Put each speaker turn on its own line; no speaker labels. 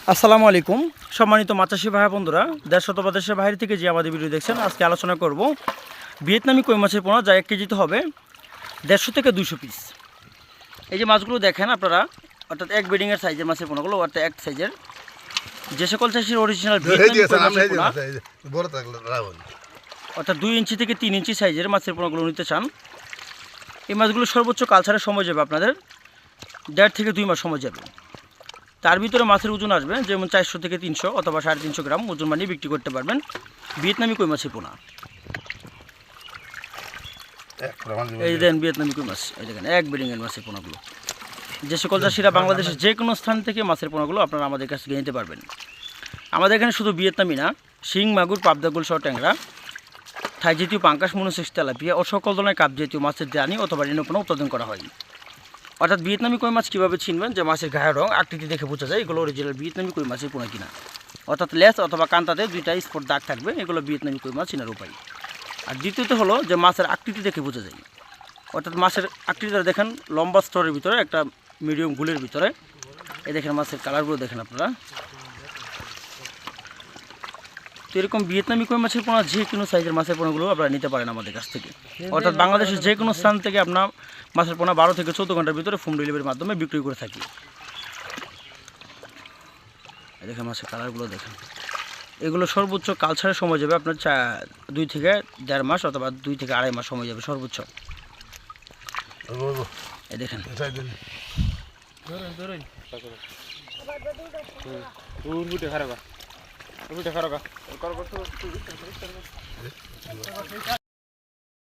আসসালামু আলাইকুম সম্মানিত মাছাশী ভাই বন্ধুরা, দেশ অথবা দেশের বাইরে থেকে যে আমাদের ভিডিও দেখছেন, আজকে আলোচনা করব ভিয়েতনামি কই মাছের পোনা, যা 1 কেজিতে হবে 150 থেকে 200 পিস। এই যে মাছগুলো দেখেন আপনারা, অর্থাৎ এক বেডিংয়ের সাইজের মাছের পোনাগুলো, অর্থাৎ এক সাইজের, যে সকল চাষির অরিজিনাল ভিয়েতনামি কই মাছের পোনা, অর্থাৎ 2 ইঞ্চি থেকে 3 ইঞ্চি সাইজের মাছের পোনাগুলো নিতে চান, এই মাছগুলো সর্বোচ্চ কালচারের সময় যাবে আপনাদের 1.5 থেকে 2 মাস সময় যাবে। তার ভিতরে মাছের ওজন আসবে যেমন 400 থেকে 300 অথবা 350 গ্রাম ওজন বানিয়ে বিক্রি করতে পারবেন ভিয়েতনামি কই মাছের পোনা। এই দেন ভিয়েতনামি কই মাছ, এই দেখেন এক বেডিংয়ের মাছের পোনাগুলো। যে সকল চাষিরা বাংলাদেশের যে কোনো স্থান থেকে মাছের পোনাগুলো আপনারা আমাদের কাছ থেকে নিতে পারবেন। আমাদের এখানে শুধু ভিয়েতনামি না, শিং, মাগুর, পাবদাগুল সহ ট্যাংরা, থাই জাতীয় পাঙ্কাশ, মনোসেক্স, তেলাপিয়া ও সকল ধরনের কাপ জাতীয় মাছের দানি অথবা রেণুপোনা উৎপাদন করা হয়। অর্থাৎ ভিয়েতনামি কই মাছ কীভাবে চিনবেন, যে মাছের গায়ের রং আকৃতি দেখে বোঝা যায় এগুলো অরিজিনাল ভিয়েতনামি কই মাছের পোনা কিনা। অর্থাৎ লেজ অথবা কান্তাতে 2টা স্পট দাগ থাকবে, এগুলো ভিয়েতনামি কই মাছ চেনার উপায়। আর দ্বিতীয়ত হলো যে মাছের আকৃতি দেখে বোঝা যায়, অর্থাৎ মাছের আকৃতিটা দেখেন লম্বা স্তরের ভিতরে একটা মিডিয়াম গুলের ভিতরে, এই দেখেন মাছের কালারগুলো দেখেন আপনারা। তো এরকম ভিয়েতনামি কই মাছের পোনা যে কোনো সাইজের মাছের পোনাগুলো আপনারা নিতে পারেন আমাদের কাছ থেকে। অর্থাৎ বাংলাদেশের যে কোনো স্থান থেকে আপনার মাছের পোনা 12 থেকে 14 ঘন্টার ভিতরে হোম ডেলিভারির মাধ্যমে বিক্রি করে থাকি। দেখেন মাছের কালারগুলো দেখেন, এগুলো সর্বোচ্চ কালচারের সময় যাবে আপনার 2 থেকে 1.5 মাস অথবা 2 থেকে 2.5 মাস সময় যাবে সর্বোচ্চ। এই দেখেন